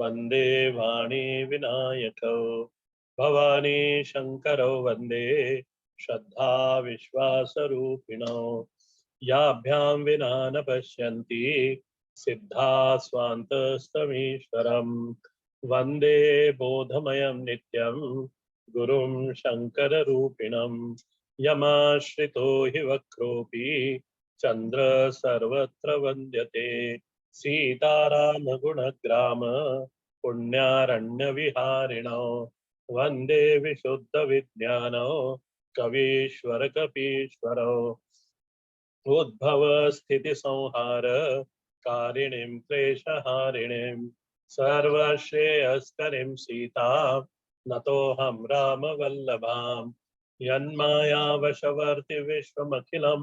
वंदे वाणी विनायकौ भवानी शंकरौ वंदे श्रद्धा विश्वासरूपिणौ याभ्यां विना न पश्यन्ति सिद्धा स्वान्तस्तमीश्वरम् वंदे बोधमयं नित्यं गुरुं शंकररूपिणं यमाश्रितो हि वक्रोऽपि चंद्र सर्वत्र वन्द्यते सीतारामगुणग्राम पुण्यारण्यविहारिणो वन्दे विशुद्धविज्ञानो कवीश्वर कपीश्वरो उद्भवस्थितिसंहार कारिणीं क्लेशहारिणीं सर्वश्रेयस्करीं सीता नतोऽहं रामवल्लभां यन्मायावशवर्ति विश्वमखिलं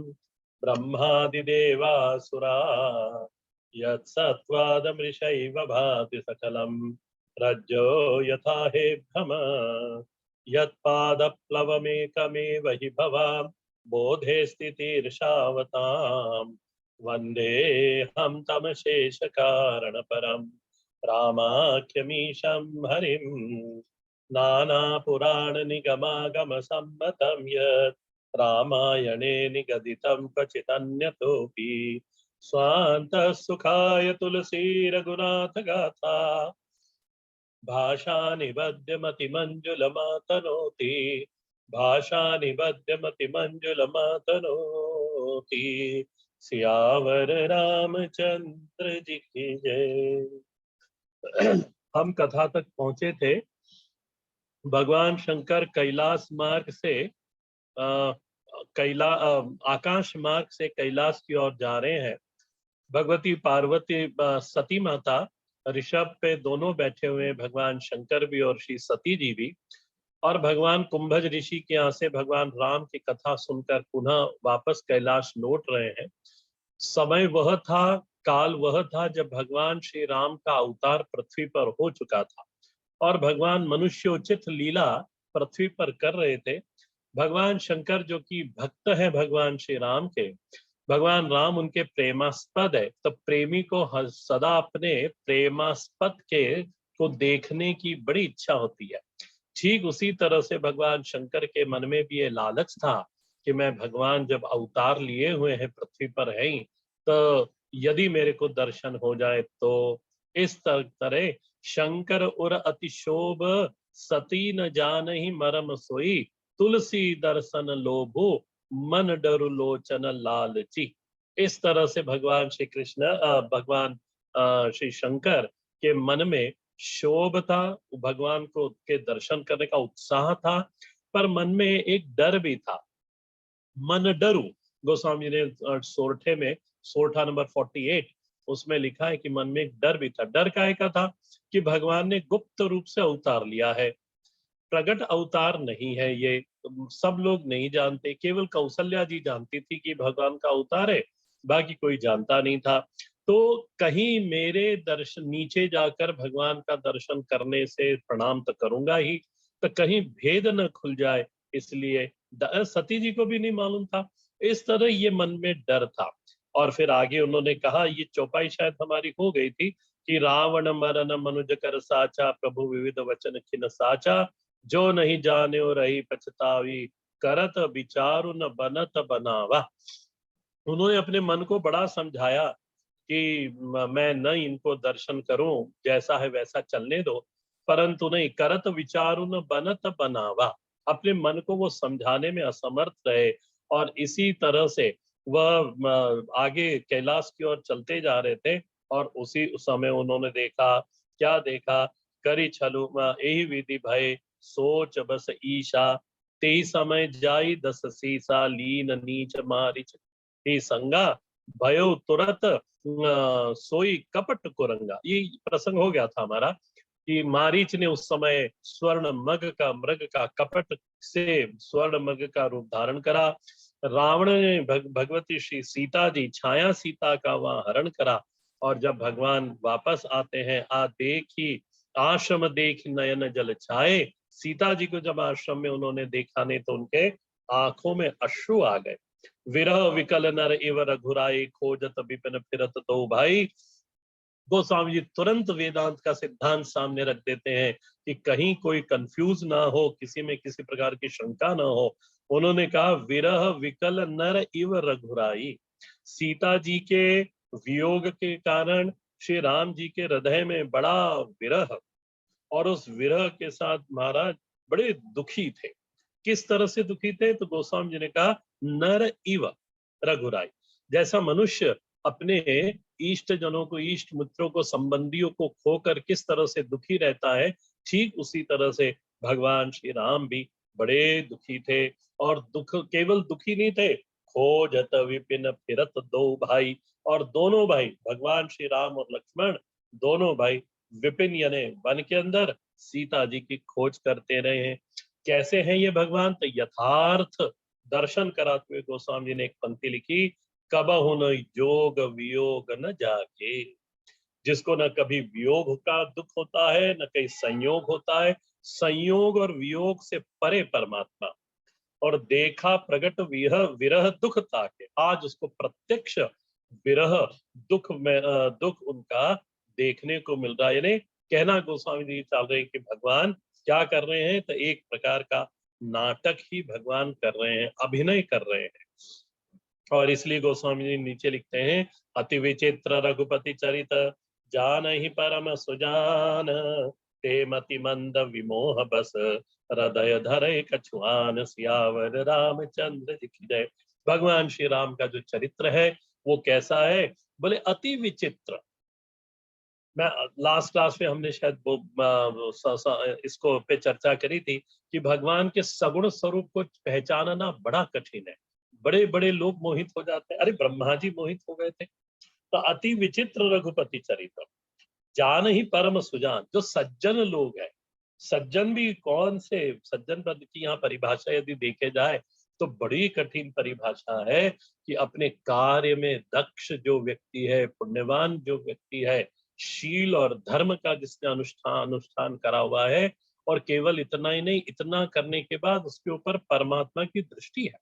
ब्रह्मादिदेवासुरा यत्सत्त्वादमृषैव भाति सकलं रज्जो यथा हेभ्रम यत्पादप्लवमेकमेव हि भवां बोधे स्थितिर्षावताम् वन्देऽहं तमशेषकारणपरं रामाख्यमीशं हरिं नानापुराणनिगमागमसम्मतं यत् रामायणे निगदितं क्वचिदन्यतोऽपि स्वान्तः सुखाय तुलसीरघुनाथ गाथा भाषा निबध्यमतिमञ्जुलमातनोति भाषा निबध्यमतिमञ्जुलमातनोति सियावर रामचंद्र जी की जय। हम कथा तक पहुंचे थे। भगवान शंकर कैलाश मार्ग से आकाश मार्ग से कैलाश की ओर जा रहे हैं। भगवती पार्वती सती माता ऋषभ पे दोनों बैठे हुए हैं, भगवान शंकर भी और श्री सती जी भी। और भगवान कुंभज ऋषि के यहाँ से भगवान राम की कथा सुनकर पुनः वापस कैलाश लौट रहे हैं। समय वह था, काल वह था जब भगवान श्री राम का अवतार पृथ्वी पर हो चुका था और भगवान मनुष्योचित लीला पृथ्वी पर कर रहे थे। भगवान शंकर जो कि भक्त है भगवान श्री राम के, भगवान राम उनके प्रेमास्पद है, तो प्रेमी को सदा अपने प्रेमास्पद के को देखने की बड़ी इच्छा होती है। ठीक उसी तरह से भगवान शंकर के मन में भी ये लालच था कि मैं भगवान जब अवतार लिए हुए हैं पृथ्वी पर है ही, तो यदि मेरे को दर्शन हो जाए तो इस तरह शंकर उर अतिशोभ सती न जान ही मरम सोई तुलसी दर्शन लोभो मन डरु लोचन लालची। इस तरह से भगवान श्री कृष्ण भगवान श्री शंकर के मन में शोभ था, भगवान को के दर्शन करने का उत्साह था, पर मन में एक डर भी था। मन डरू गोस्वामी ने सोरठे में सोरठा नंबर 48 उसमें लिखा है कि मन में एक डर भी था। डर काहे का था कि भगवान ने गुप्त रूप से अवतार लिया है, प्रगट अवतार नहीं है। ये सब लोग नहीं जानते, केवल कौशल्या जी जानती थी कि भगवान का अवतार है, बाकी कोई जानता नहीं था। तो कहीं मेरे दर्शन नीचे जाकर भगवान का दर्शन करने से प्रणाम तो करूंगा ही, तो कहीं भेद न खुल जाए, इसलिए सती जी को भी नहीं मालूम था। इस तरह ये मन में डर था। और फिर आगे उन्होंने कहा, ये चौपाई शायद हमारी हो गई थी कि रावण मरन मनुज कर साचा प्रभु विविध वचन खिन साचा जो नहीं जाने रही पछतावी करत विचारु न बनत बनावा। उन्होंने अपने मन को बड़ा समझाया कि मैं न इनको दर्शन करूं, जैसा है वैसा चलने दो, परंतु नहीं, करत विचारु न बनत बनावा। अपने मन को वो समझाने में असमर्थ रहे और इसी तरह से वह आगे कैलाश की ओर चलते जा रहे थे। और उसी समय उन्होंने देखा, क्या देखा, करी छलु यही विधि भय सोच बस ईशा ते समय जाई दस सीसा लीन नीच मारिच ही संगा भयो तुरत सोई कपट कुरंगा। ये प्रसंग हो गया था हमारा कि मारीच ने उस समय स्वर्ण मृग का कपट से स्वर्ण मृग का रूप धारण करा। रावण ने भगवती श्री सीता जी छाया सीता का वहां हरण करा। और जब भगवान वापस आते हैं, देखी आश्रम देख नयन जल छाए, सीता जी को जब आश्रम में उन्होंने देखा नहीं तो उनके आंखों में अश्रु आ गए। विरह विकल नर इव रघुराई खोजत विपिन फिरत दो भाई गोस्वामी जी तुरंत वेदांत का सिद्धांत सामने रख देते हैं कि कहीं कोई कंफ्यूज ना हो, किसी में किसी प्रकार की शंका ना हो। उन्होंने कहा विरह विकल नर इव रघुराई। सीता जी के वियोग के कारण श्री राम जी के हृदय में बड़ा विरह, और उस विरह के साथ महाराज बड़े दुखी थे। किस तरह से दुखी थे? तो गोस्वामी जी ने कहा नर इव रघुराई। जैसा मनुष्य अपने इष्ट जनों को, इष्ट मित्रों को, संबंधियों को खोकर किस तरह से दुखी रहता है, ठीक उसी तरह से भगवान श्री राम भी बड़े दुखी थे। और दुख केवल दुखी नहीं थे, खोजत विपिन फिरत दो भाई। और दोनों भाई भगवान श्री राम और लक्ष्मण, दोनों भाई विपिन यानी वन के अंदर सीता जी की खोज करते रहे हैं। कैसे हैं ये भगवान? तो यथार्थ दर्शन कराते हुए गोस्वामी जी ने एक पंक्ति लिखी, कबहु न जोग वियोग न जाके। जिसको न कभी वियोग का दुख होता है, न कहीं संयोग होता है। संयोग और वियोग से परे परमात्मा। और देखा प्रगट विरह विरह दुख ताके। आज उसको प्रत्यक्ष विरह दुख में दुख उनका देखने को मिल रहा है। यानी कहना गोस्वामी जी चल रहे हैं कि भगवान क्या कर रहे हैं? तो एक प्रकार का नाटक ही भगवान कर रहे हैं, अभिनय कर रहे हैं। और इसलिए गोस्वामी जी नीचे लिखते हैं, अति विचित्र रघुपति चरित जान ही परम सुजान, ते मति मंद विमोह बस हृदय धरे कछुआन, सियावर रामचंद्र जी की जय। भगवान श्री राम का जो चरित्र है वो कैसा है? बोले अति विचित्र। मैं लास्ट क्लास में हमने शायद इसको पे चर्चा करी थी कि भगवान के सगुण स्वरूप को पहचानना बड़ा कठिन है। बड़े बड़े लोग मोहित हो जाते हैं। अरे ब्रह्मा जी मोहित हो गए थे। तो अति विचित्र रघुपति चरित्र जान ही परम सुजान। जो सज्जन लोग हैं, सज्जन भी कौन से सज्जन पद की यहाँ परिभाषा यदि देखे जाए तो बड़ी कठिन परिभाषा है कि अपने कार्य में दक्ष जो व्यक्ति है, पुण्यवान जो व्यक्ति है, शील और धर्म का जिसने अनुष्ठान अनुष्ठान करा हुआ है, और केवल इतना ही नहीं, इतना करने के बाद उसके ऊपर परमात्मा की दृष्टि है।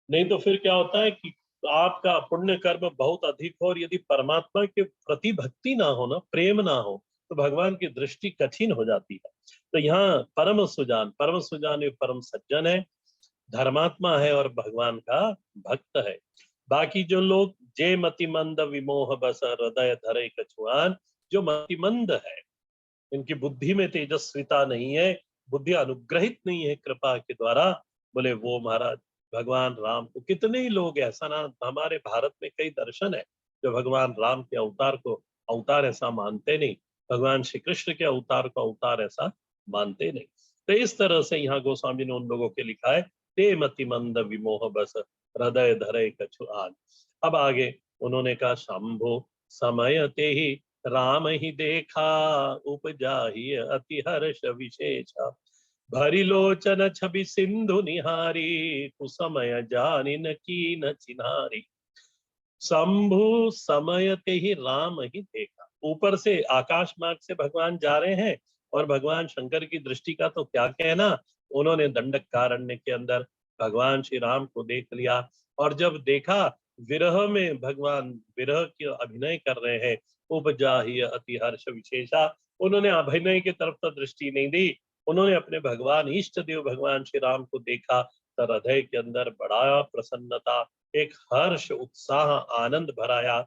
नहीं तो फिर क्या होता है कि आपका पुण्य कर्म बहुत अधिक हो और यदि परमात्मा के प्रति भक्ति ना हो, ना प्रेम ना हो, तो भगवान की दृष्टि कठिन हो जाती है। तो यहाँ परम सुजान ये परम सज्जन है, धर्मात्मा है और भगवान का भक्त है। बाकी जो लोग जे मतिमंद विमोह बस हृदय धरे कछुआन, जो मतिमंद है, इनकी बुद्धि में तेजस्विता नहीं है, बुद्धि अनुग्रहित नहीं है कृपा के द्वारा, बोले वो महाराज भगवान राम को, कितने ही लोग ऐसा ना, हमारे भारत में कई दर्शन है जो भगवान राम के अवतार को अवतार ऐसा मानते नहीं, भगवान श्री कृष्ण के अवतार को अवतार ऐसा मानते नहीं। तो इस तरह से यहाँ गोस्वामी ने उन लोगों के लिखा है, ते मति मंद विमोह बस हृदय धरे कछुआन। अब आगे उन्होंने कहा, शंभु समय ते ही राम ही देखा, उपजा ही अति हर्ष विशेष, भरी लोचन छवि सिंधु निहारी, कुसमय जानी न की न चिन्हारी। शंभु समयते ही राम ही देखा। ऊपर से आकाश मार्ग से भगवान जा रहे हैं, और भगवान शंकर की दृष्टि का तो क्या कहना, उन्होंने दंडक कारण्य के अंदर भगवान श्री राम को देख लिया। और जब देखा विरह में भगवान विरह की अभिनय कर रहे हैं, उपजा ही अति हर्ष विशेषा, उन्होंने अभिनय की तरफ तो दृष्टि नहीं दी, उन्होंने अपने भगवान इष्ट देव भगवान श्री राम को देखा तो हृदय के अंदर बड़ा प्रसन्नता, एक हर्ष, उत्साह, आनंद भराया।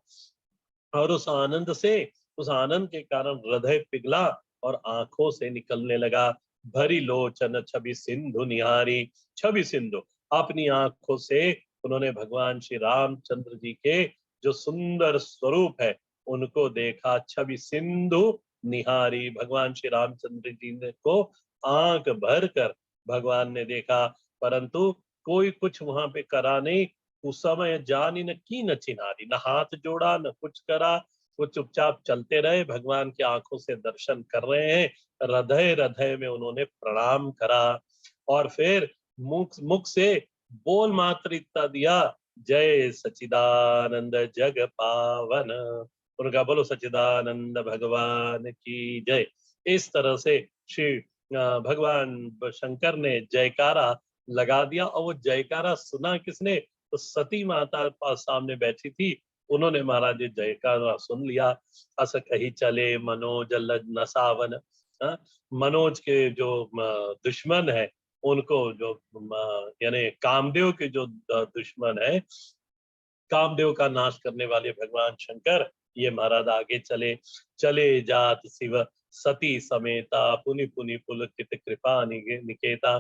और उस आनंद के कारण हृदय पिघला और आंखों से निकलने लगा, भरी लोचन छवि सिंधु निहारी। छवि सिंधु, अपनी आंखों से उन्होंने भगवान श्री रामचंद्र जी के जो सुंदर स्वरूप है उनको देखा। छवि सिंधु निहारी, भगवान श्री रामचंद्र जी ने को आंख भर कर भगवान ने देखा, परंतु कोई कुछ वहां पे करा नहीं। उस समय जानी न की न चिन्हारी, न हाथ जोड़ा न कुछ करा, वो चुपचाप चलते रहे, भगवान की आंखों से दर्शन कर रहे हैं। हृदय हृदय में उन्होंने प्रणाम करा, और फिर मुख मुख से बोल मात्र इतना दिया, जय सचिदानंद जग पावन। उनका बोलो सचिदानंद भगवान की जय। इस तरह से श्री भगवान शंकर ने जयकारा लगा दिया। और वो जयकारा सुना किसने? तो सती माता पास सामने बैठी थी, उन्होंने महाराज ये जयकारा सुन लिया। अस कही चले मनोज लज नसावन। हाँ, मनोज के जो दुश्मन है, उनको जो यानी कामदेव के जो दुश्मन है, कामदेव का नाश करने वाले भगवान शंकर, ये महाराज आगे चले। चले जात शिव सती समेता पुनि पुनि पुलकित कृपा निकेता।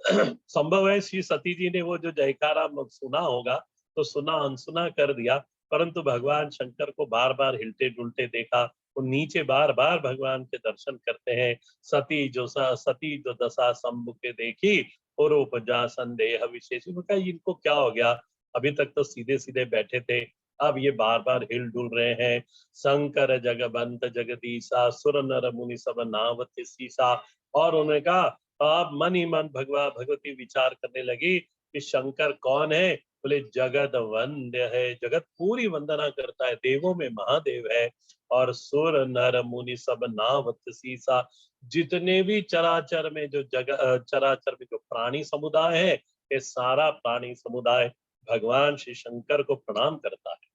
संभव है श्री सती जी ने वो जो जयकारा सुना होगा तो सुना अनसुना कर दिया, परंतु भगवान शंकर को बार बार हिलते डुलते देखा। वो नीचे बार बार भगवान के दर्शन करते हैं। सती जो दशा सम्मुखे देखी और उपजा संदेह विशेष। उनका इनको क्या हो गया, अभी तक तो सीधे सीधे बैठे थे, अब ये बार बार हिल डुल रहे हैं। शंकर जगबंत जगदीशा सुर नर मुनि सब नावत सीसा। और उन्होंने कहा, अब मन ही मन भगवती विचार करने लगी कि शंकर कौन है। बोले जगत वंद्य है, जगत पूरी वंदना करता है, देवों में महादेव है। और सुर नर मुनि सब नावत सीसा, जितने भी चराचर में जो चराचर में जो प्राणी समुदाय है, ये सारा प्राणी समुदाय भगवान श्री शंकर को प्रणाम करता है।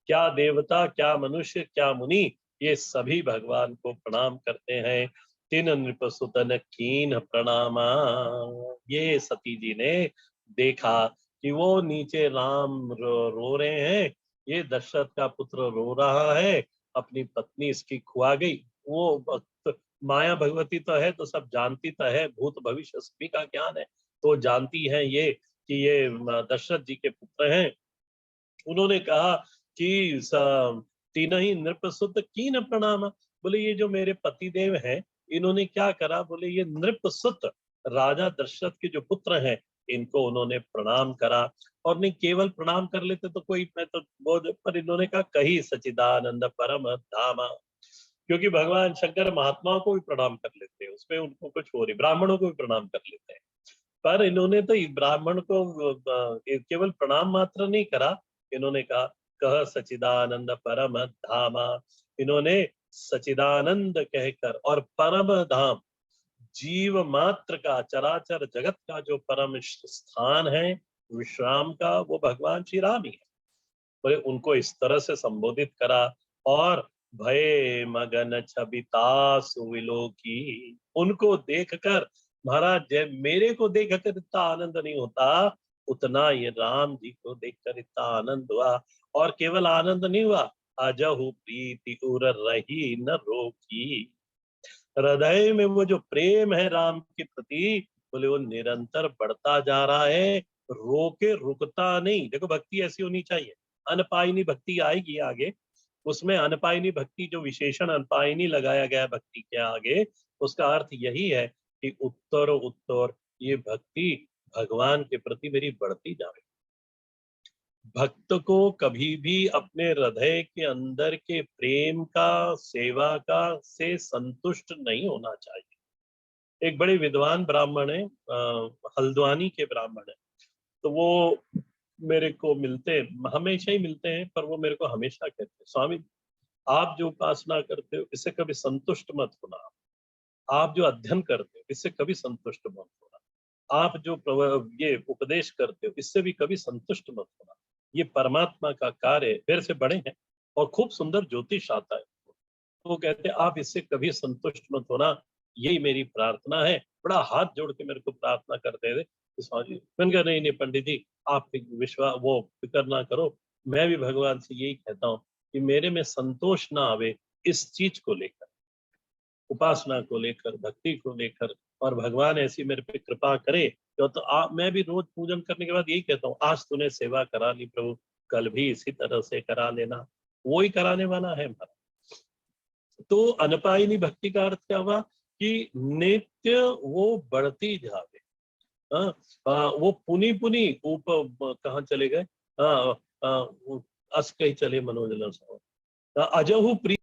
क्या देवता, क्या मनुष्य, क्या मुनि, ये सभी भगवान को प्रणाम करते हैं। तीन नृपसुतन कीन प्रणामा। ये सती जी ने देखा कि वो नीचे राम रो रहे हैं, ये दशरथ का पुत्र रो रहा है, अपनी पत्नी इसकी खुआ गई। वो माया भगवती तो है, तो सब जानती तो है, भूत भविष्य सभी का ज्ञान है, तो जानती है ये कि ये दशरथ जी के पुत्र हैं। उन्होंने कहा कि तीन ही नृपसुत कीन प्रणाम। बोले ये जो मेरे पति देव हैं, इन्होंने क्या करा। बोले ये नृपसुत राजा दशरथ के जो पुत्र हैं, इनको उन्होंने प्रणाम करा। और नहीं केवल प्रणाम कर लेते तो कोई, मैं तो बहुत, पर इन्होंने कहा कही सचिदानंद परम धामा। क्योंकि भगवान शंकर महात्माओं को भी प्रणाम कर लेते हैं, उसमें उनको कुछ हो रही, ब्राह्मणों को भी प्रणाम कर लेते हैं। पर इन्होंने तो ब्राह्मण को केवल प्रणाम मात्र नहीं करा, इन्होंने कहा कह सचिदानंद परम धामा। इन्होंने सचिदानंद कहकर और परम धाम, जीव मात्र का, चराचर जगत का जो परम स्थान है विश्राम का, वो भगवान श्री राम ही है। बोले उनको इस तरह से संबोधित करा। और भय मगन छबिता सुविलो की, उनको देखकर महाराज, जय मेरे को देखकर इतना आनंद नहीं होता, उतना ये राम जी को देखकर इतना आनंद हुआ। और केवल आनंद नहीं हुआ, अजहु प्रीति उर रही न रोकी। हृदय में वो जो प्रेम है राम के प्रति, बोले वो निरंतर बढ़ता जा रहा है, रोके रुकता नहीं। देखो भक्ति ऐसी होनी चाहिए, अनपायनी भक्ति आएगी आगे, उसमें अनपायनी भक्ति, जो विशेषण अनपायनी लगाया गया है भक्ति के आगे, उसका अर्थ यही है कि उत्तर उत्तर ये भक्ति भगवान के प्रति मेरी बढ़ती जा रही। भक्त को कभी भी अपने हृदय के अंदर के प्रेम का, सेवा का से संतुष्ट नहीं होना चाहिए। एक बड़े विद्वान ब्राह्मण है, हल्द्वानी के ब्राह्मण है, तो वो मेरे को मिलते, हमेशा ही मिलते हैं, पर वो मेरे को हमेशा कहते हैं, स्वामी आप जो उपासना करते हो इससे कभी संतुष्ट मत होना, आप जो अध्ययन करते हो इससे कभी संतुष्ट मत होना, आप जो ये उपदेश करते हो इससे भी कभी संतुष्ट मत होना। ये परमात्मा का कार्य है, मेरे से बड़े हैं और खूब सुंदर ज्योतिष आता है। तो वो कहते हैं आप इससे कभी संतुष्ट मत होना, यही मेरी प्रार्थना है। बड़ा हाथ जोड़ के मेरे को प्रार्थना करते थे कि स्वामी जी, मैंने कहा नहीं नहीं पंडित जी, आप विश्वास वो फिक्र ना करो, मैं भी भगवान से यही कहता हूँ कि मेरे में संतोष ना आवे इस चीज को लेकर, उपासना को लेकर, भक्ति को लेकर, और भगवान ऐसी मेरे पे कृपा करे। तो मैं भी रोज पूजन करने के बाद यही कहता हूँ, आज तूने सेवा करा ली प्रभु, कल भी इसी तरह से करा लेना, वो ही कराने वाला है हमारा। तो अनपायनी भक्ति का अर्थ क्या हुआ कि नित्य वो बढ़ती जावे। हाँ, वो पुनी पुनी ऊपर कहाँ चले गए, हाँ, अस कहीं चले मनोजल अजहु प्रिय।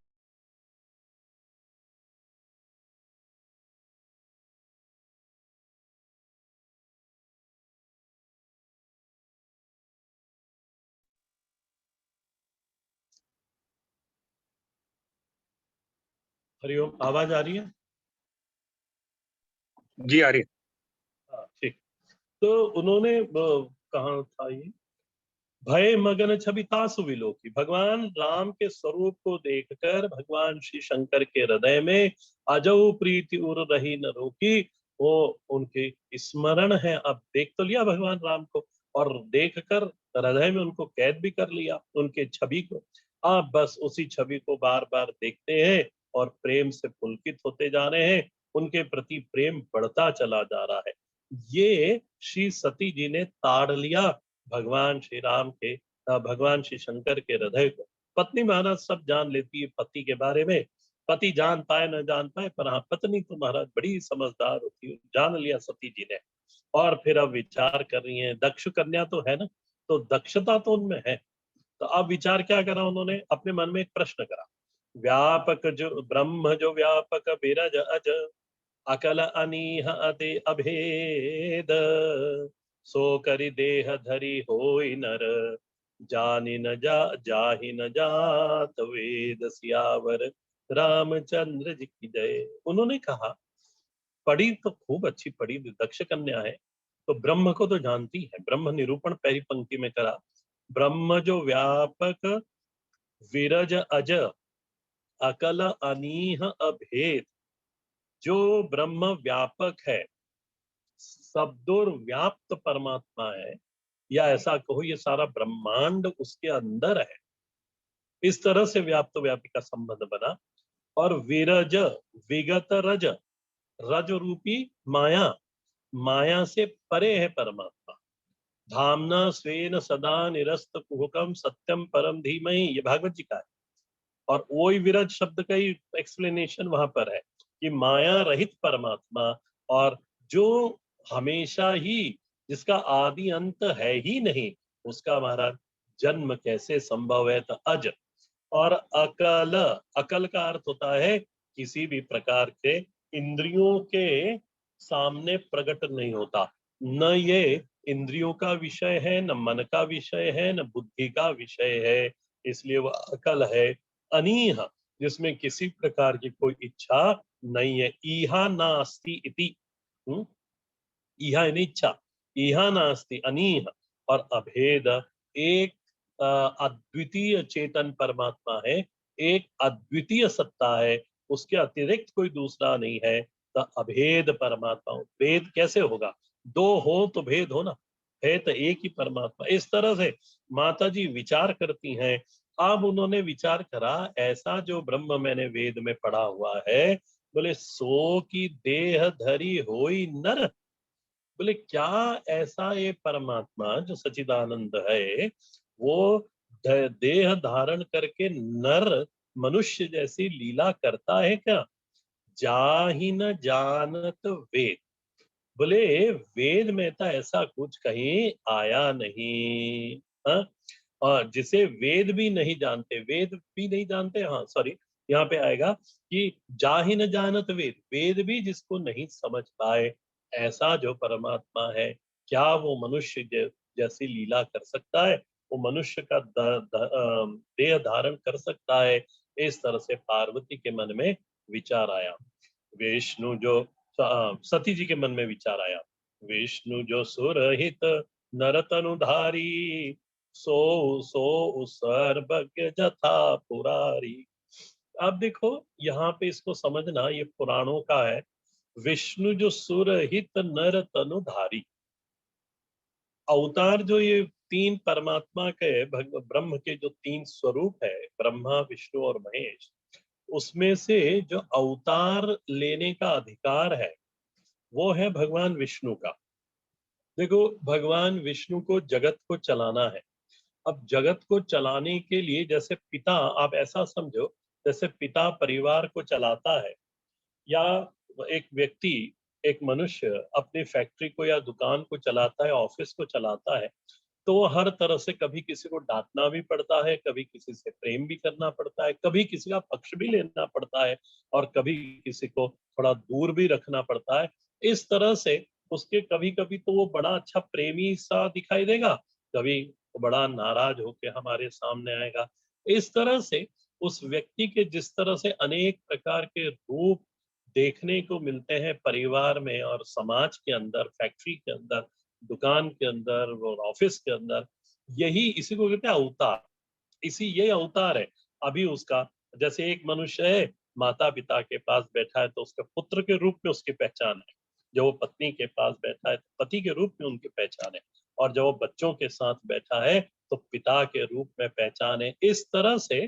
हरिओम, आवाज आ रही है? जी आ रही है। हाँ ठीक। तो उन्होंने कहा था ये, भय मगन छवि तासु विलोकी। भगवान राम के स्वरूप को देखकर भगवान श्री शंकर के हृदय में अजौ प्रीति उर रही न रोकी। वो उनके स्मरण है, अब देख तो लिया भगवान राम को, और देखकर हृदय में उनको कैद भी कर लिया उनके छवि को। अब बस उसी छवि को बार बार देखते हैं और प्रेम से पुलकित होते जा रहे हैं, उनके प्रति प्रेम बढ़ता चला जा रहा है। ये श्री सती जी ने ताड़ लिया भगवान श्री राम के, भगवान श्री शंकर के हृदय को। पत्नी महाराज सब जान लेती है पति के बारे में, पति जान पाए न जान पाए, पर हाँ पत्नी तो महाराज बड़ी समझदार होती है, जान लिया सती जी ने। और फिर अब विचार कर रही हैं, दक्ष कन्या तो है ना, तो दक्षता तो उनमें है। तो अब विचार क्या करा उन्होंने, अपने मन में एक प्रश्न करा। व्यापक जो ब्रह्म जो व्यापक बिरज अज, अकल अनीह अति अभेद, सो करि देह धरि होई नर, जानि न जाहि न जात वेद, सियावर रामचंद्र जी की जय। उन्होंने कहा, पढ़ी तो खूब अच्छी पढ़ी दक्ष कन्या है, तो ब्रह्म को तो जानती है। ब्रह्म निरूपण पहली पंक्ति में करा, ब्रह्म जो व्यापक विरज अज, अकल अनीह अभेद। जो ब्रह्म व्यापक है, सबदुर व्याप्त परमात्मा है, या ऐसा कहो ये सारा ब्रह्मांड उसके अंदर है, इस तरह से व्याप्त व्यापी का संबंध बना। और विरज, विगत रज, रज रूपी माया, माया से परे है परमात्मा। धामना स्वेन सदा निरस्त कुहकम सत्यम परम धीमहि, ये भागवत जी का है। और वही विरज शब्द का ही एक्सप्लेनेशन वहां पर है कि माया रहित परमात्मा, और जो हमेशा ही, जिसका आदि अंत है ही नहीं, उसका महाराज जन्म कैसे संभव है। तो अज और अकल, अकल का अर्थ होता है किसी भी प्रकार के इंद्रियों के सामने प्रकट नहीं होता। न ये इंद्रियों का विषय है, न मन का विषय है, न बुद्धि का विषय है, इसलिए वह अकल है। अनीह, जिसमें किसी प्रकार की कोई इच्छा नहीं है। ईहा नास्ति इति, इहा यानी इच्छा, इहा नास्ति अनीह। और अभेद, एक अद्वितीय चेतन परमात्मा है, एक अद्वितीय सत्ता है, उसके अतिरिक्त कोई दूसरा नहीं है। तो अभेद परमात्मा, भेद कैसे होगा, दो हो तो भेद हो ना, है तो एक ही परमात्मा। इस तरह से माता जी विचार करती हैं। अब उन्होंने विचार करा, ऐसा जो ब्रह्म मैंने वेद में पढ़ा हुआ है, बोले सो की देह धरी होई नर। बोले क्या ऐसा ये परमात्मा जो सचिदानंद है, वो देह धारण करके नर मनुष्य जैसी लीला करता है क्या। जाहि न जानत वेद, बोले वेद में तो ऐसा कुछ कहीं आया नहीं। हाँ, और जिसे वेद भी नहीं जानते, वेद भी नहीं जानते, हाँ सॉरी, यहाँ पे आएगा कि जाहि न जानत वेद, वेद भी जिसको नहीं समझ पाए, ऐसा जो परमात्मा है, क्या वो मनुष्य जैसी लीला कर सकता है, वो मनुष्य का देह धारण कर सकता है। इस तरह से पार्वती के मन में विचार आया। विष्णु जो सती जी के मन में विचार आया, विष्णु जो सुरहित नरतनुधारी, सो सो सर्वज्ञ जथा पुरारी। अब देखो यहाँ पे इसको समझना, ये पुराणों का है। विष्णु जो सुरहित नर तनुधारी, अवतार जो ये तीन परमात्मा के ब्रह्म के जो तीन स्वरूप है, ब्रह्मा विष्णु और महेश, उसमें से जो अवतार लेने का अधिकार है, वो है भगवान विष्णु का। देखो भगवान विष्णु को जगत को चलाना है। अब जगत को चलाने के लिए, जैसे पिता, आप ऐसा समझो जैसे पिता परिवार को चलाता है, या एक व्यक्ति, एक मनुष्य अपनी फैक्ट्री को या दुकान को चलाता है, ऑफिस को चलाता है, तो वो हर तरह से कभी किसी को डांटना भी पड़ता है, कभी किसी से प्रेम भी करना पड़ता है, कभी किसी का पक्ष भी लेना पड़ता है, और कभी किसी को थोड़ा दूर भी रखना पड़ता है। इस तरह से उसके कभी कभी तो वो बड़ा अच्छा प्रेमी सा दिखाई देगा, कभी वो बड़ा नाराज होके हमारे सामने आएगा। इस तरह से उस व्यक्ति के जिस तरह से अनेक प्रकार के रूप देखने को मिलते हैं परिवार में और समाज के अंदर, फैक्ट्री के अंदर, दुकान के अंदर और ऑफिस के अंदर, यही इसी को कहते हैं अवतार। ये अवतार है। अभी उसका, जैसे एक मनुष्य है, माता पिता के पास बैठा है तो उसके पुत्र के रूप में उसकी पहचान है। जब वो पत्नी के पास बैठा है तो पति के रूप में उनकी पहचान है। और जब वो बच्चों के साथ बैठा है तो पिता के रूप में पहचान है। इस तरह से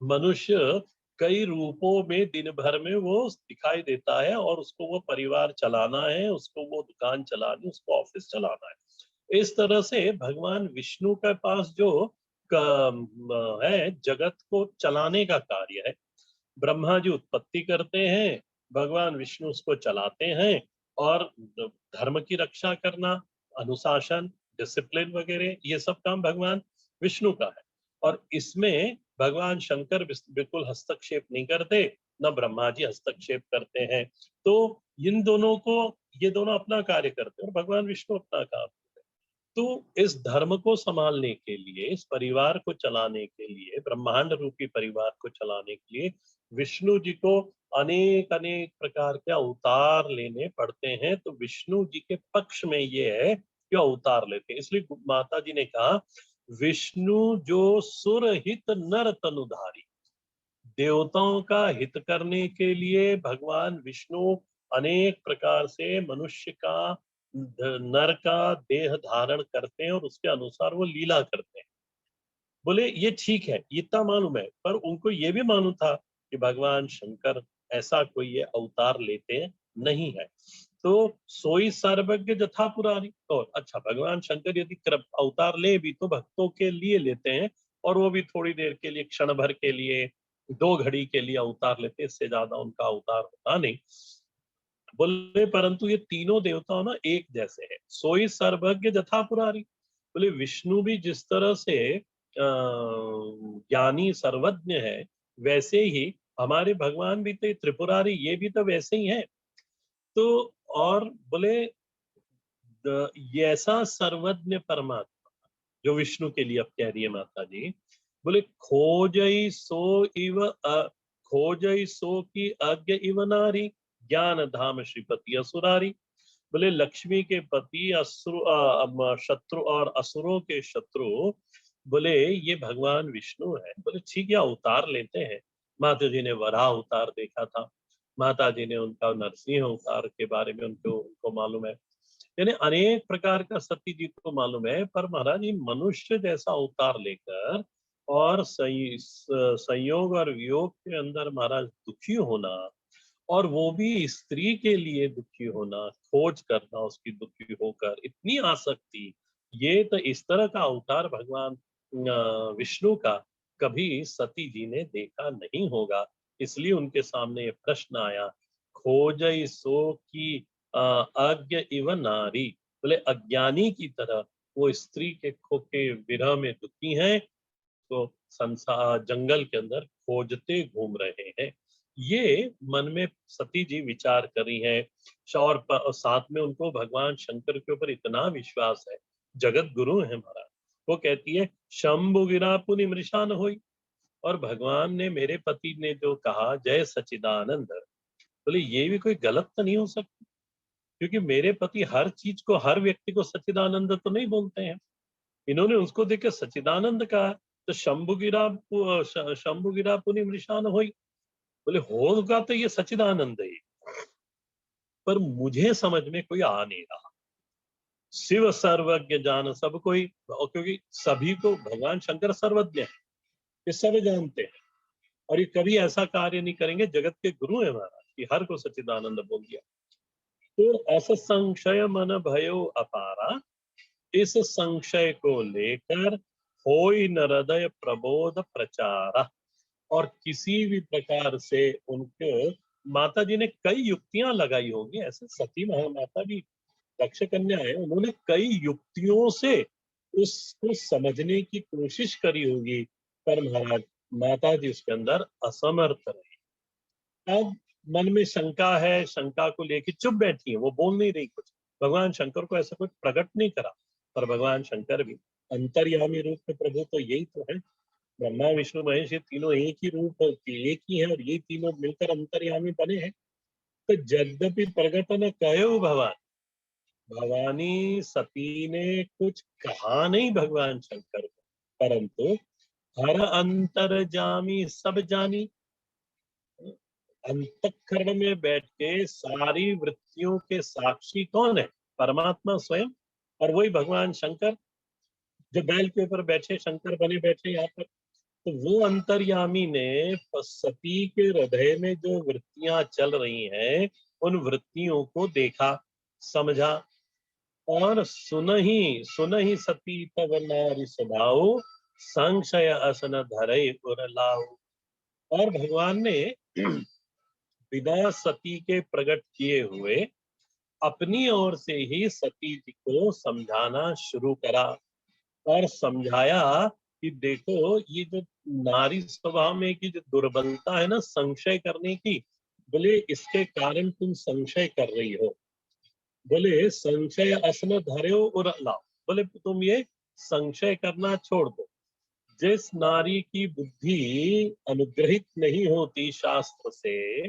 मनुष्य कई रूपों में दिन भर में वो दिखाई देता है, और उसको वो परिवार चलाना है, उसको वो दुकान चलानी, उसको ऑफिस चलाना है। इस तरह से भगवान विष्णु के पास जो है, जगत को चलाने का कार्य है। ब्रह्मा जी उत्पत्ति करते हैं, भगवान विष्णु उसको चलाते हैं। और धर्म की रक्षा करना, अनुशासन, डिसिप्लिन वगैरह, ये सब काम भगवान विष्णु का है। और इसमें भगवान शंकर बिल्कुल हस्तक्षेप नहीं करते, न ब्रह्मा जी हस्तक्षेप करते हैं। तो इन दोनों को, ये दोनों अपना कार्य करते हैं और भगवान विष्णु अपना काम करते हैं। तो इस धर्म को संभालने के लिए, इस परिवार को चलाने के लिए, ब्रह्मांड रूपी परिवार को चलाने के लिए विष्णु जी को अनेक अनेक प्रकार के अवतार लेने पड़ते हैं। तो विष्णु जी के पक्ष में ये है कि अवतार लेते हैं। इसलिए माता जी ने कहा, विष्णु जो सुर हित नर तनुधारी, देवताओं का हित करने के लिए भगवान विष्णु अनेक प्रकार से मनुष्य का, नर का देह धारण करते हैं और उसके अनुसार वो लीला करते हैं। बोले ये ठीक है, इतना मालूम है, पर उनको ये भी मालूम था कि भगवान शंकर ऐसा कोई ये अवतार लेते नहीं है। तो सोई सर्वज्ञ जथा पुरारी। और अच्छा, भगवान शंकर यदि अवतार ले भी तो भक्तों के लिए लेते हैं, और वो भी थोड़ी देर के लिए, क्षण भर के लिए, 2 घड़ी के लिए अवतार लेते, इससे ज्यादा उनका अवतार होता नहीं। बोले परंतु ये तीनों देवता ना एक जैसे हैं। सोई सर्वज्ञ जथा पुरारी। बोले विष्णु भी जिस तरह से ज्ञानी सर्वज्ञ है, वैसे ही हमारे भगवान भी तो त्रिपुरारी, ये भी तो वैसे ही हैं। तो और बोले ये ऐसा सर्वज्ञ परमात्मा जो विष्णु के लिए अब कह रही है माता जी, बोले खोजई सो इव खोजई सो की अज्ञ इव नारी, ज्ञान धाम श्रीपति असुरारी। बोले लक्ष्मी के पति शत्रु और असुरों के शत्रु, बोले ये भगवान विष्णु है। बोले ठीक है, अवतार लेते हैं। माता जी ने वराह अवतार देखा था, माता जी ने उनका नरसिंह अवतार के बारे में उनको उनको मालूम है। यानी अनेक प्रकार का सती जी को मालूम है, पर महाराज ये मनुष्य जैसा अवतार लेकर और संयोग और वियोग के अंदर महाराज दुखी होना, और वो भी स्त्री के लिए दुखी होना, खोज करना उसकी दुखी होकर, इतनी आसक्ति, ये तो इस तरह का अवतार भगवान विष्णु का कभी सती जी ने देखा नहीं होगा। इसलिए उनके सामने ये प्रश्न आया, खोजई सो की अज्ञ इव नारी। बोले अज्ञानी की तरह वो स्त्री के खो के विरह में दुखी हैं, तो संसार जंगल के अंदर खोजते घूम रहे हैं। ये मन में सती जी विचार कर रही हैं। और साथ में उनको भगवान शंकर के ऊपर इतना विश्वास है, जगत गुरु है महाराज। वो कहती है, शंभु गिरा पुनि मृषा न होई। और भगवान ने, मेरे पति ने जो कहा जय सचिदानंद, बोले ये भी कोई गलत तो नहीं हो सकती, क्योंकि मेरे पति हर चीज को, हर व्यक्ति को सचिदानंद तो नहीं बोलते हैं। इन्होंने उसको देख के सचिदानंद कहा, तो शंभु गिरा पुनि मृषा न होई। बोले होगा तो ये सचिदानंद है, पर मुझे समझ में कोई आ नहीं रहा। शिव सर्वज्ञ जान सब कोई, और क्योंकि सभी को भगवान शंकर सर्वज्ञ है, ये सब जानते हैं, और ये कभी ऐसा कार्य नहीं करेंगे, जगत के गुरु है महाराज, कि हर को सचिदानंद बोल दिया। तो ऐसा संशय मन भयो अपारा, इस संशय को लेकर होई न हृदय प्रबोध प्रचारा। और किसी भी प्रकार से उनके, माता जी ने कई युक्तियां लगाई होंगी, ऐसे सती महामाता भी दक्ष कन्या है, उन्होंने कई युक्तियों से उसको समझने की कोशिश करी होगी, पर महाराज माता जी उसके अंदर असमर्थ रही। अब मन में शंका है, शंका को लेकर चुप बैठी है, वो बोल नहीं रही कुछ। भगवान शंकर को ऐसा कुछ प्रकट नहीं करा, पर भगवान शंकर भी अंतर्यामी रूप में, प्रभु तो यही तो है, ब्रह्मा विष्णु महेश ये तीनों एक ही रूप, एक ही है, और ये तीनों मिलकर अंतर्यामी बने हैं। तो यद्यपि प्रकट न कहो भगवान, भवानी सती ने कुछ कहा नहीं भगवान शंकर को, परंतु हर अंतर जामी सब जानी, अंतःकरण में बैठ के सारी वृत्तियों के साक्षी कौन है? परमात्मा स्वयं। और वही भगवान शंकर जो बैल के ऊपर बैठे, शंकर बने बैठे यहाँ पर। तो वो अंतर्यामी ने सती के हृदय में जो वृत्तियां चल रही हैं, उन वृत्तियों को देखा, समझा, और सुन ही सती तब नारी स्वभाव, संशय असन धरे उर लाऊ। और भगवान ने बिना सती के प्रकट किए हुए अपनी ओर से ही सती जी को समझाना शुरू करा, और समझाया कि देखो ये जो नारी स्वभाव में की जो दुर्बलता है ना संशय करने की, बोले इसके कारण तुम संशय कर रही हो। बोले संशय असन धर्यो उर लाओ, बोले तुम ये संशय करना छोड़ दो। जिस नारी की बुद्धि अनुग्रहित नहीं होती शास्त्र से,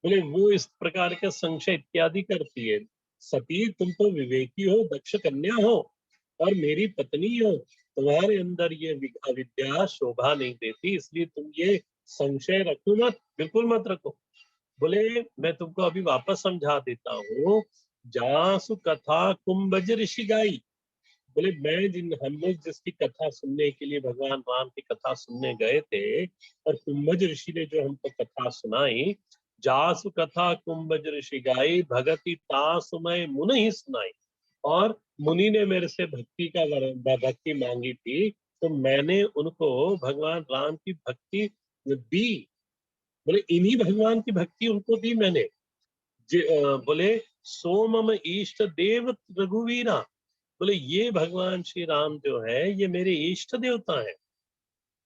बोले वो इस प्रकार के संशय इत्यादि करती है। सती तुम तो विवेकी हो, दक्ष कन्या हो, और मेरी पत्नी हो, तुम्हारे अंदर ये अविद्या शोभा नहीं देती, इसलिए तुम ये संशय रखो मत, बिल्कुल मत रखो। बोले मैं तुमको अभी वापस समझा देता हूँ। जासु कथा कुंभज ऋषि गाई, बोले मैं जिन हम लोग जिसकी कथा सुनने के लिए भगवान राम की कथा सुनने गए थे, और कुंभज ऋषि ने जो हमको कथा सुनाई, जासु कथा कुंभज ऋषि गाई, भगति तासु मैं मुनि ही सुनाई। और मुनि ने मेरे से भक्ति का भक्ति मांगी थी, तो मैंने उनको भगवान राम की भक्ति दी। बोले इन्हीं भगवान की भक्ति उनको दी मैंने। बोले सोमम इष्ट देव रघुवीरा, बोले ये भगवान श्री राम जो है ये मेरे इष्ट देवता है।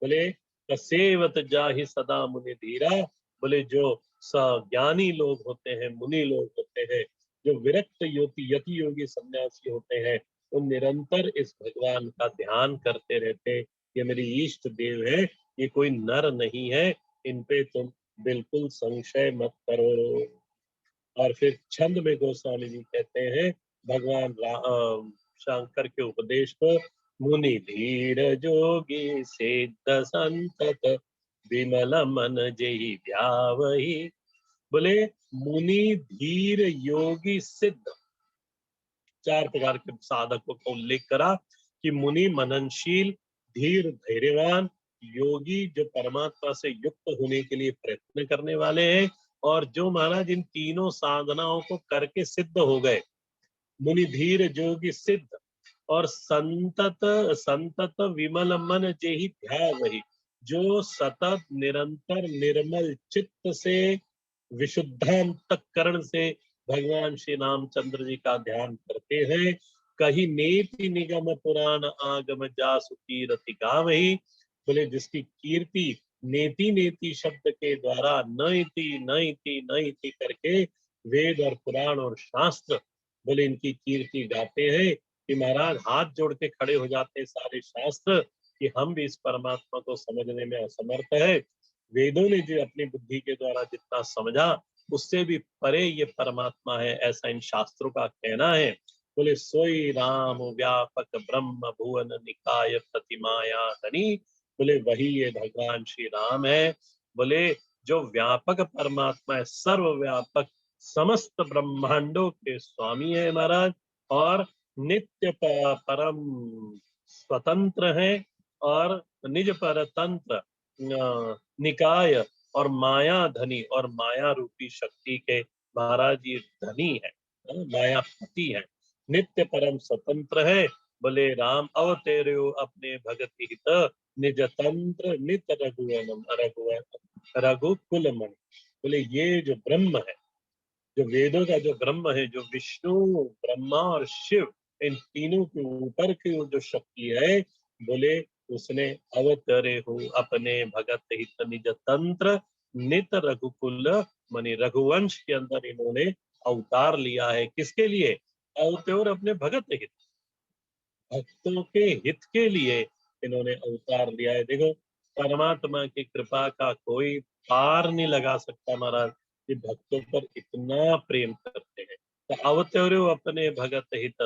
बोले सेवत जाहि सदा मुनि धीरा, बोले जो ज्ञानी लोग होते हैं, मुनि लोग होते हैं, जो विरक्त यति योगी सन्यासी होते हैं, वो निरंतर इस भगवान का ध्यान करते रहते। ये मेरी इष्ट देव है, ये कोई नर नहीं है, इन पे तुम बिल्कुल संशय मत करो। और फिर छंद में गोस्वामी जी कहते हैं भगवान शंकर के उपदेश को, मुनि धीर जोगी सिद्ध संतत, विमल मन जेहि ध्यावहि। बोले मुनि धीर योगी सिद्ध, चार प्रकार के साधकों का उल्लेख करा कि मुनि मननशील, धीर धैर्यवान, योगी जो परमात्मा से युक्त होने के लिए प्रयत्न करने वाले हैं, और जो महाराज इन तीनों साधनाओं को करके सिद्ध हो गए। मुनि धीर जोगी सिद्ध, और संतत संतत विमल मन जेहि ध्यावहि, जो सतत निरंतर निर्मल चित्त से, विशुद्धांतःकरण से भगवान श्री रामचंद्र जी का ध्यान करते हैं। कहीं नेति निगम पुराण आगम जासु कीरति गावहि, बोले जिसकी कीर्ति नेति नेति शब्द के द्वारा नइति नइति नइति करके वेद और पुराण और शास्त्र, बोले इनकी कीर्ति गाते हैं कि महाराज हाथ जोड़ के खड़े हो जाते हैं सारे शास्त्र कि हम भी इस परमात्मा को समझने में असमर्थ है। वेदों ने जो अपनी बुद्धि के द्वारा जितना समझा, उससे भी परे ये परमात्मा है, ऐसा इन शास्त्रों का कहना है। बोले सोई राम व्यापक ब्रह्म भुवन निकाय प्रतिमाया धनी, बोले वही ये भगवान श्री राम है। बोले जो व्यापक परमात्मा है, सर्वव्यापक, समस्त ब्रह्मांडों के स्वामी है महाराज, और नित्य परम स्वतंत्र है, और निज पर तंत्र निकाय और माया धनी, और माया रूपी शक्ति के महाराज ये धनी है, मायापति है, नित्य परम स्वतंत्र है। बोले राम अवतेरो अपने भगत हित, निज तंत्र नित रघुवनम रघुकुल मणि। बोले ये जो ब्रह्म है, जो वेदों का जो ब्रह्म है, जो विष्णु ब्रह्मा और शिव, इन तीनों के ऊपर की जो शक्ति है, बोले उसने अवतरे हो अपने भगत हित निज तंत्र नित रघुकुल मणि, रघुवंश के अंदर इन्होंने अवतार लिया है। किसके लिए अवतार? अपने भगत हित, भक्तों के हित के लिए इन्होंने अवतार लिया है। देखो परमात्मा की कृपा का कोई पार नहीं लगा सकता महाराज, ये भक्तों पर इतना प्रेम करते हैं। अवतरो अपने भगत हित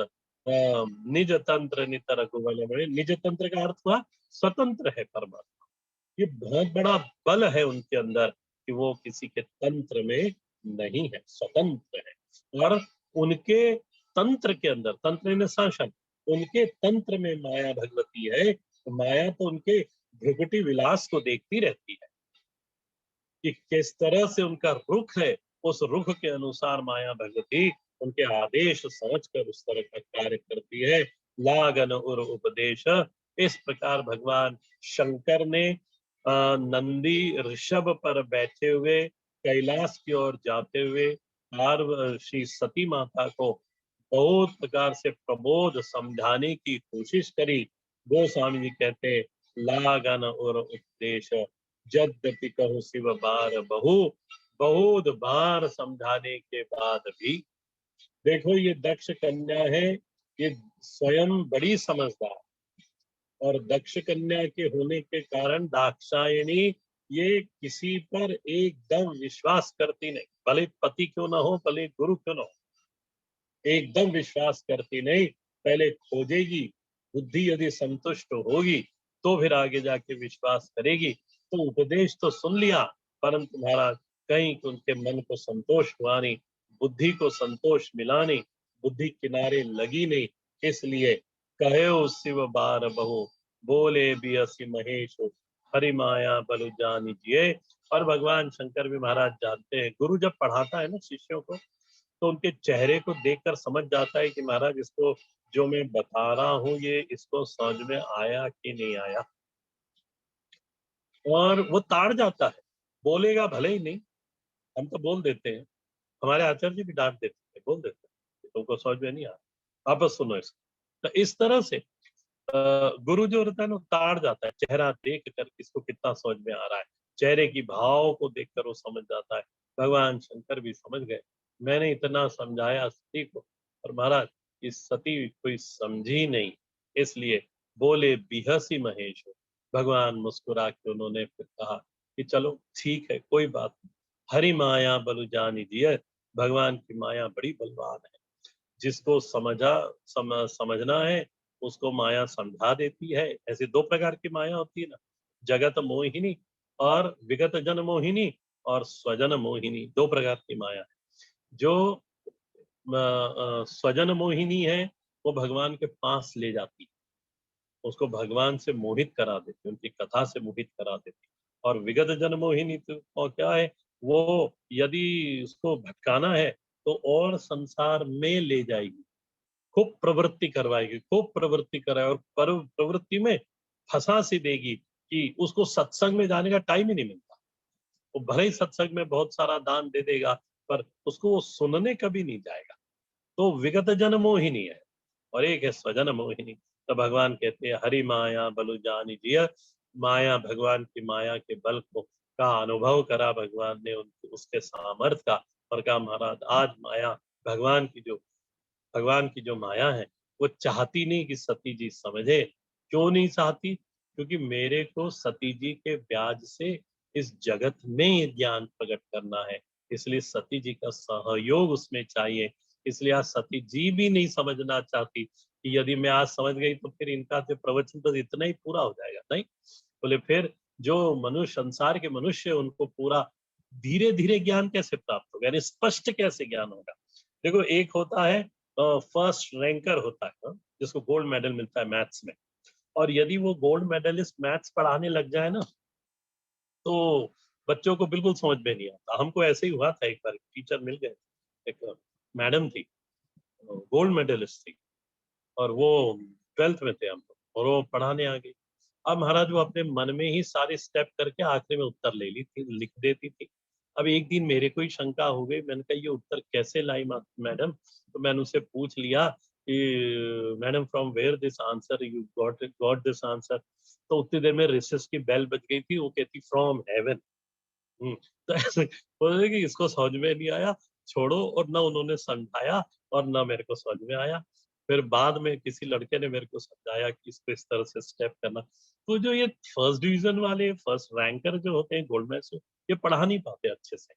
निज तंत्र नित रघुबल बड़े। निज तंत्र का अर्थ हुआ स्वतंत्र है परमात्मा। ये बहुत बड़ा बल है उनके अंदर कि वो किसी के तंत्र में नहीं है, स्वतंत्र है। और उनके तंत्र के अंदर, तंत्र ने शासन, उनके तंत्र में माया भगवती है। तो माया तो उनके भ्रुकुटी विलास को देखती रहती है कि किस तरह से उनका रुख है, उस रुख के अनुसार माया भगवती उनके आदेश समझकर उस तरह का कार्य करती है। लागन और उपदेश, इस प्रकार भगवान शंकर ने नंदी ऋषभ पर बैठे हुए कैलाश की ओर जाते हुए श्री सती माता को बहुत प्रकार से प्रबोध समझाने की कोशिश करी। गोस्वामी जी कहते हैं, लागन और उपदेश यद्यपि कहूँ शिव बार बहु, बहुत बार समझाने के बाद भी। देखो ये दक्ष कन्या है, ये स्वयं बड़ी समझदार, और दक्ष कन्या के होने के कारण दाक्षायणी ये किसी पर एकदम विश्वास करती नहीं, भले पति क्यों ना हो, भले गुरु क्यों ना हो, एकदम विश्वास करती नहीं। पहले खोजेगी, बुद्धि यदि संतुष्ट होगी तो फिर आगे जाके विश्वास करेगी। तो उपदेश तो सुन लिया, परंतु महाराज कहीं उनके मन को संतोष हुआ नहीं, बुद्धि को संतोष मिला नहीं, बुद्धि किनारे लगी नहीं। इसलिए कहे शिव बार बहु, बोले बियसी महेश, हरि माया बलु जानिजिए। और भगवान शंकर भी महाराज जानते हैं, गुरु जब पढ़ाता है ना शिष्यों को, तो उनके चेहरे को देखकर समझ जाता है कि महाराज इसको जो मैं बता रहा हूँ ये इसको समझ में आया कि नहीं आया। और वो ताड़ जाता है, बोलेगा भले ही नहीं, हम तो बोल देते हैं, हमारे आचार्य जी भी डांट देते हैं, बोल देते हैं तुमको समझ में नहीं आ रहा, आप बस सुनो इसको। तो इस तरह से गुरु जो होता है ना ताड़ जाता है, चेहरा देख कर किसको कितना समझ में आ रहा है, चेहरे की भाव को देखकर वो समझ जाता है। भगवान शंकर भी समझ गए, मैंने इतना समझाया सती को, और महाराज इस सती कोई समझी नहीं, इसलिए बोले बिहसी महेश। भगवान मुस्कुरा के उन्होंने फिर कहा कि चलो ठीक है, कोई बात नहीं, हरि माया बलु जानी जिय। भगवान की माया बड़ी बलवान है, जिसको समझना है उसको माया समझा देती है। ऐसे दो प्रकार की माया होती है ना, जगत मोहिनी और विगत जन मोहिनी, और स्वजन मोहिनी, दो प्रकार की माया है। जो स्वजन मोहिनी है वो भगवान के पास ले जाती है, उसको भगवान से मोहित करा देती है, उनकी कथा से मोहित करा देती है। और विगत जन मोहिनी तो और क्या है, वो यदि उसको भटकाना है तो और संसार में ले जाएगी, खूब प्रवृत्ति करवाएगी, खूब प्रवृत्ति कराए, और प्रवृत्ति में फंसा सी देगी कि उसको सत्संग में जाने का टाइम ही नहीं मिलता। वो भले ही सत्संग में बहुत सारा दान दे देगा, पर उसको वो सुनने कभी नहीं जाएगा। तो विगत जन मोहिनी है, और एक है स्वजन मोहिनी। तो भगवान कहते हैं हरि माया बलु जानी जिय। माया, भगवान की माया के बल को का अनुभव करा भगवान ने, उनके उसके सामर्थ्य का, और कहा महाराज आज माया भगवान की जो भगवान की जो माया है वो चाहती नहीं कि सती जी समझे। क्यों नहीं चाहती? क्योंकि मेरे को सती जी के ब्याज से इस जगत में ये ज्ञान प्रकट करना है, इसलिए सती जी का सहयोग उसमें चाहिए। इसलिए आज सती जी भी नहीं समझना चाहती कि यदि मैं आज समझ गई तो फिर इनका जो प्रवचन तो इतना ही पूरा हो जाएगा, नहीं। बोले फिर जो मनुष्य, संसार के मनुष्य, उनको पूरा धीरे धीरे ज्ञान कैसे प्राप्त होगा, यानी स्पष्ट कैसे ज्ञान होगा। देखो एक होता है फर्स्ट रैंकर होता है, जिसको गोल्ड मेडल मिलता है मैथ्स में, और यदि वो गोल्ड मेडलिस्ट मैथ्स पढ़ाने लग जाए ना, तो बच्चों को बिल्कुल समझ में नहीं आता। हमको ऐसे ही हुआ था, एक बार टीचर मिल गए, एक मैडम थी, गोल्ड मेडलिस्ट थी, और वो 12th में थे हम लोग, और वो पढ़ाने आ गई। अब महाराज वो अपने मन में ही सारे स्टेप करके आखिरी में उत्तर ले ली थी, लिख देती थी। अब एक दिन मेरे को ही शंका हो गई, मैंने कहा ये उत्तर कैसे लाई मैडम। तो मैंने उसे पूछ लिया कि madam from where this answer you got this answer. तो उतनी देर में रिसेस की बेल बज गई थी, वो कहती फ्रॉम हेवन। तो ऐसे बोले कि इसको समझ में नहीं आया, छोड़ो, और ना उन्होंने समझाया और ना मेरे को समझ में आया। फिर बाद में किसी लड़के ने मेरे को समझाया कि इसको इस तरह से स्टेप करना। तो जो ये फर्स्ट डिवीजन वाले, फर्स्ट रैंकर जो होते हैं गोल्ड मेडल, ये पढ़ा नहीं पाते अच्छे से।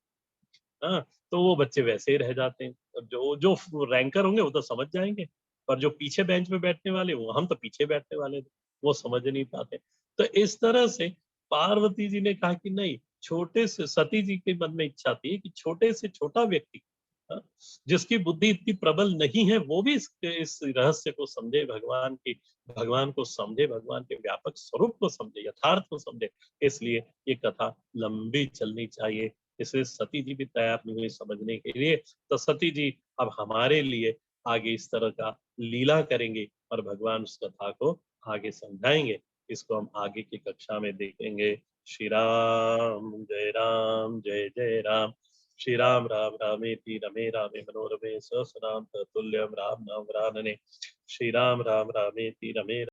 हाँ, तो वो बच्चे वैसे ही रह जाते हैं। जो जो रैंकर होंगे वो तो समझ जाएंगे, पर जो पीछे बेंच पे बैठने वाले, वो हम तो पीछे बैठने वाले थे, वो समझ नहीं पाते। तो इस तरह से पार्वती जी ने कहा कि नहीं, छोटे से, सती जी के मन में इच्छा थी कि छोटे से छोटा व्यक्ति, हाँ, जिसकी बुद्धि इतनी प्रबल नहीं है, वो भी इस रहस्य को समझे, भगवान को समझे, भगवान के व्यापक स्वरूप को समझे, यथार्थ को समझे। इसलिए ये कथा लंबी चलनी चाहिए। इसलिए सती जी भी तैयार नहीं हुई समझने के लिए। तो सती जी अब हमारे लिए आगे इस तरह का लीला करेंगे और भगवान उस कथा को आगे समझाएंगे। इसको हम आगे की कक्षा में देखेंगे। श्री राम जय राम, जय जय राम। श्री राम राम रामेति रमे रामे मनोरमे सहस्रनाम तत्तुल्यं राम नाम वरानने। श्री राम राम रामेति रमे